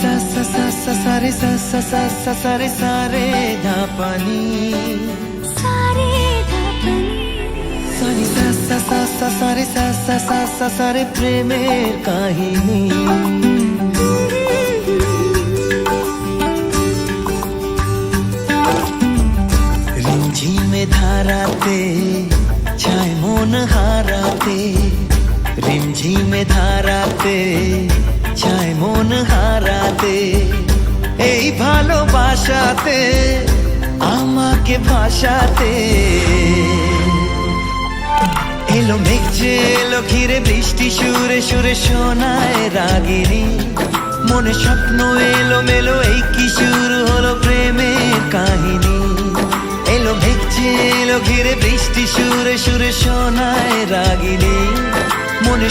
सा सा सा सा सा रे सा सा सा सा सा रे सा रे धा पानी सारे धापनी सानी सा सा सा सा सा रे सा सा सा सा सा रे প্রেমের কাহিনী रिमझिमे धाराते छाय मन हाराते रिमझिमे धाराते छाय मन हाराते এই ভালোবাসাতে আমাকে ভাষাতে এলো মেঘ যে এলো ঘিরে বৃষ্টি সুরে সুরে শোনায় রাগিনী মনে স্বপ্ন এলো মেলো এই কি শুরু হলো প্রেমের কাহিনী এলো মেঘ যে এলো ঘিরে বৃষ্টি সুরে সুরে শোনায় রাগিনী মনে